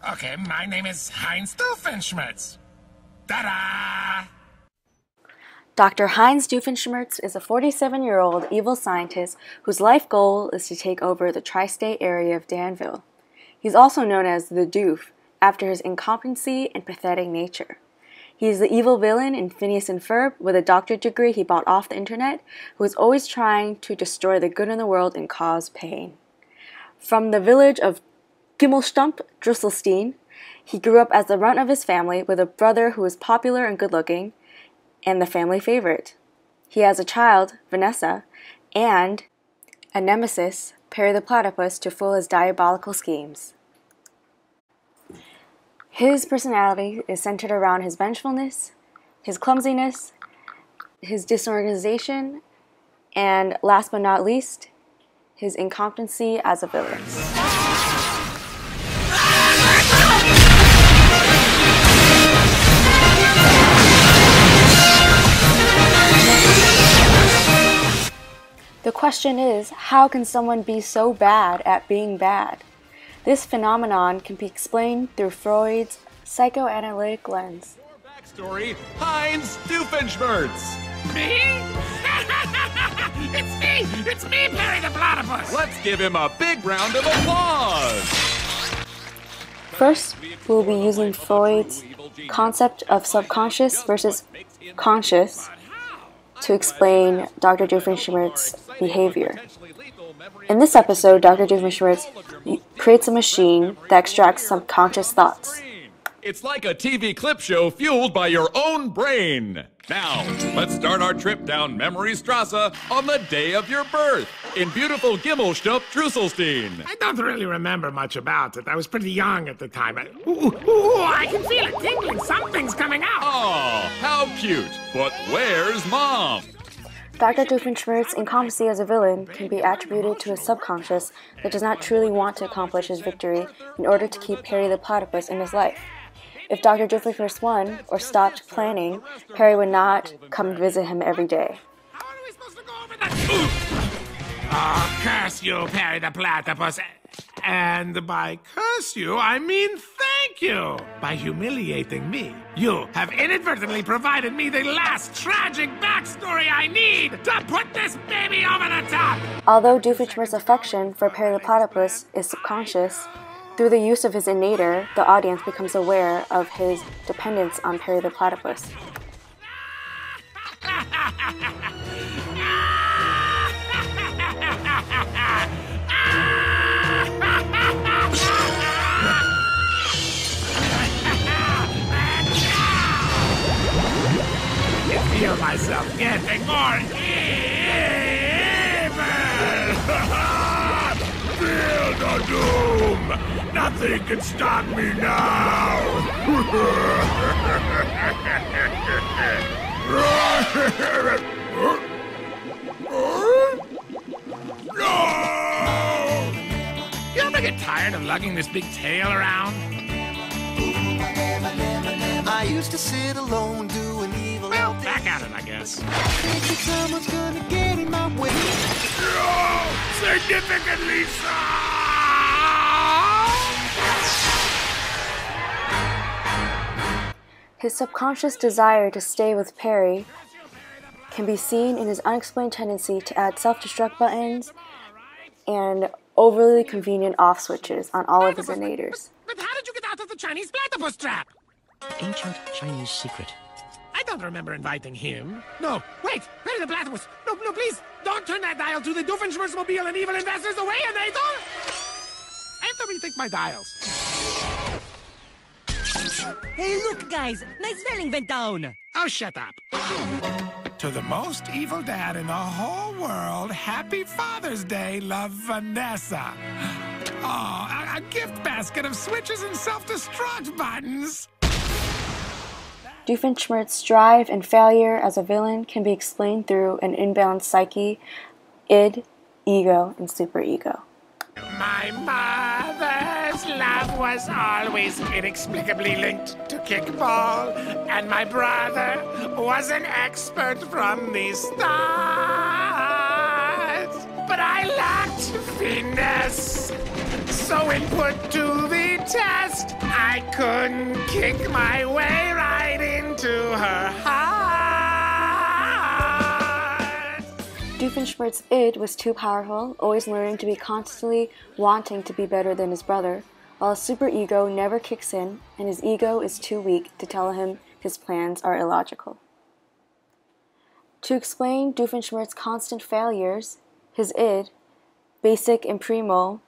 Okay, my name is Heinz Doofenshmirtz. Ta-da! Dr. Heinz Doofenshmirtz is a 47-year-old evil scientist whose life goal is to take over the tri-state area of Danville. He's also known as the Doof, after his incompetency and pathetic nature. He is the evil villain in Phineas and Ferb with a doctorate degree he bought off the internet, who is always trying to destroy the good in the world and cause pain. From the village of Gimmelstump, Drusselstein, he grew up as the runt of his family with a brother who is popular and good-looking, and the family favorite. He has a child, Vanessa, and a nemesis, Perry the Platypus, to foil his diabolical schemes. His personality is centered around his vengefulness, his clumsiness, his disorganization, and last but not least, his incompetency as a villain. The question is, how can someone be so bad at being bad? This phenomenon can be explained through Freud's psychoanalytic lens. Backstory, Heinz Doofenshmirtz. Me? It's me, Perry the Platypus! Let's give him a big round of applause. First, we'll be using Freud's concept of subconscious versus conscious to explain Dr. Doofenshmirtz's behavior. In this episode, Dr. Doofenshmirtz creates a machine that extracts subconscious thoughts. It's like a TV clip show fueled by your own brain. Now, let's start our trip down Memory Strasse on the day of your birth in beautiful Gimmelstump, Drusselstein. I don't really remember much about it. I was pretty young at the time. I can feel it tingling. Something's coming out. Oh, how cute. But where's Mom? Dr. Doofenshmirtz's incompetency as a villain can be attributed to his subconscious that does not truly want to accomplish his victory in order to keep Perry the Platypus in his life. If Dr. Doofenshmirtz won or stopped planning, Perry would not come visit him every day. How are we supposed to go over that? Oh, curse you, Perry the Platypus. And by curse you, I mean thank you. By humiliating me, you have inadvertently provided me the last tragic backstory I need to put this baby over the top. Although Doofenshmirtz's affection for Perry the Platypus is subconscious, through the use of his innator, the audience becomes aware of his dependence on Perry the Platypus. I feel myself getting more evil. Feel the doom. Nothing can stop me now. No! You ever get tired of lugging this big tail around? I used to sit alone doing evil. Well, back at it, I guess. Thinking someone's gonna get in my way. No! Significantly so! His subconscious desire to stay with Perry can be seen in his unexplained tendency to add self-destruct buttons and overly convenient off switches on all of his innators. But how did you get out of the Chinese platypus trap? Ancient Chinese secret. I don't remember inviting him. No, wait! Perry the Platypus! No, please! Don't turn that dial to the Doofenshmirtzmobile and evil investors away, Nathor! I have to rethink my dials. Hey, look, guys! My spelling went down! Oh, shut up. To the most evil dad in the whole world, happy Father's Day, love, Vanessa. Oh, a gift basket of switches and self-destruct buttons. Doofenshmirtz's drive and failure as a villain can be explained through an imbalanced psyche, id, ego, and superego. My mother's love was always inexplicably linked to kickball, and my brother was an expert from the start. But I lacked finesse, so when put to the test, I couldn't kick my way right into her heart. Doofenshmirtz's id was too powerful, always learning to be constantly wanting to be better than his brother, while his superego never kicks in and his ego is too weak to tell him his plans are illogical. To explain Doofenshmirtz's constant failures, his id, basic and primo,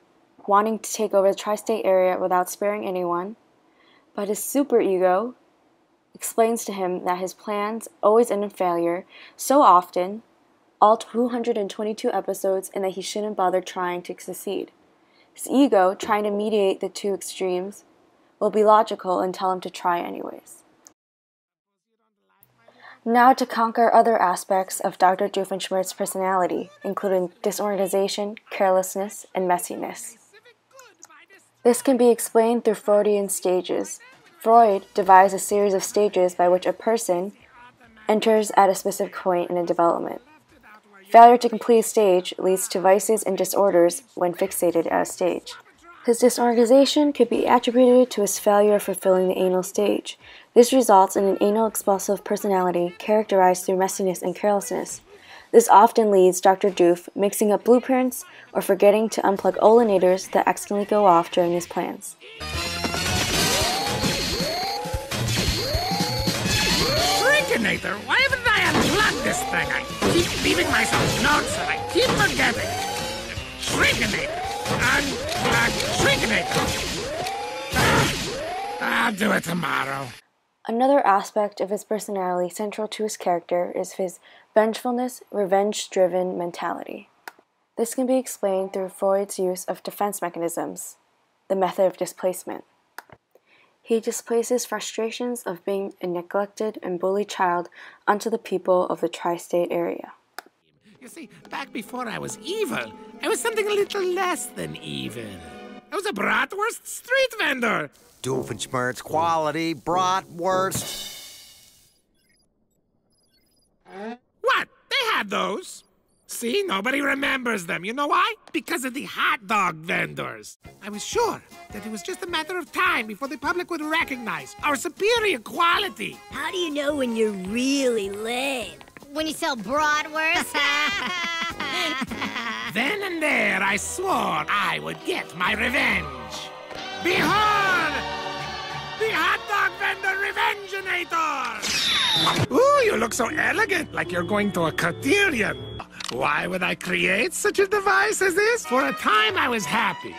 wanting to take over the tri-state area without sparing anyone, but his superego explains to him that his plans always end in failure so often, all 222 episodes, and that he shouldn't bother trying to succeed. His ego, trying to mediate the two extremes, will be logical and tell him to try anyways. Now to conquer other aspects of Dr. Doofenshmirtz's personality, including disorganization, carelessness, and messiness. This can be explained through Freudian stages. Freud devised a series of stages by which a person enters at a specific point in a development. Failure to complete a stage leads to vices and disorders when fixated at a stage. His disorganization could be attributed to his failure of fulfilling the anal stage. This results in an anal expulsive personality characterized through messiness and carelessness. This often leads Dr. Doof mixing up blueprints or forgetting to unplug olinators that accidentally go off during his plans. Shrinkinator, why haven't I unplugged this thing? I keep leaving myself notes and I keep forgetting. Shrinkinator. Shrinkinator. I'll do it tomorrow. Another aspect of his personality central to his character is his vengefulness, revenge-driven mentality. This can be explained through Freud's use of defense mechanisms, the method of displacement. He displaces frustrations of being a neglected and bullied child onto the people of the tri-state area. You see, back before I was evil, I was something a little less than evil. I was a bratwurst street vendor. Doofenshmirtz quality bratwurst. What? They had those. See, nobody remembers them. You know why? Because of the hot dog vendors. I was sure that it was just a matter of time before the public would recognize our superior quality. How do you know when you're really lame? When you sell bratwurst? Then and there, I swore I would get my revenge. Behold! The hot dog vendor Revengeinator! Ooh, you look so elegant, like you're going to a cotillion. Why would I create such a device as this? For a time, I was happy.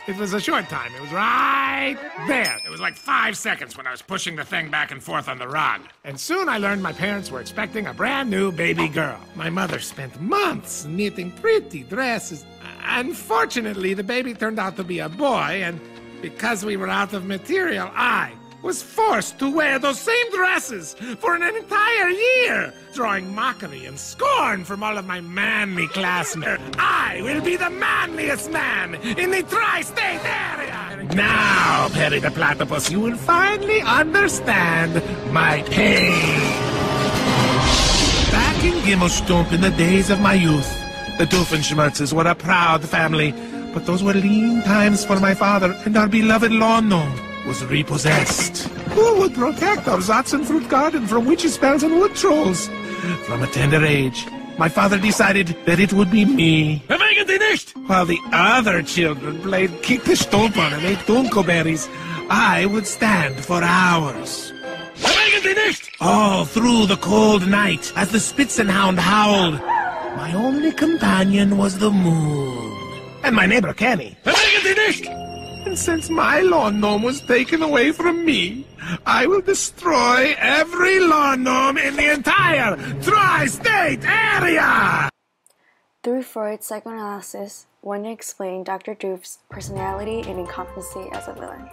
It was a short time. It was right there. It was like 5 seconds when I was pushing the thing back and forth on the rug. And soon I learned my parents were expecting a brand new baby girl. My mother spent months knitting pretty dresses. Unfortunately, the baby turned out to be a boy, and because we were out of material, I was forced to wear those same dresses for an entire year, drawing mockery and scorn from all of my manly classmates. I will be the manliest man in the tri-state area! Now, Perry the Platypus, you will finally understand my pain. Back in Gimmelstump in the days of my youth, the Doofenshmirtzes were a proud family, but those were lean times for my father, and our beloved lawn gnome was repossessed. Who would protect our Zatzenfruit garden from witches' spells and wood trolls? From a tender age, my father decided that it would be me. While the other children played kick the stolper and ate dunkelberries, I would stand for hours. All through the cold night, as the Spitzenhound howled, my only companion was the moon. And my neighbor Kenny. And since my lawn gnome was taken away from me, I will destroy every lawn gnome in the entire tri-state area! Through Freud's psychoanalysis, one can explain Dr. Doof's personality and incompetency as a villain.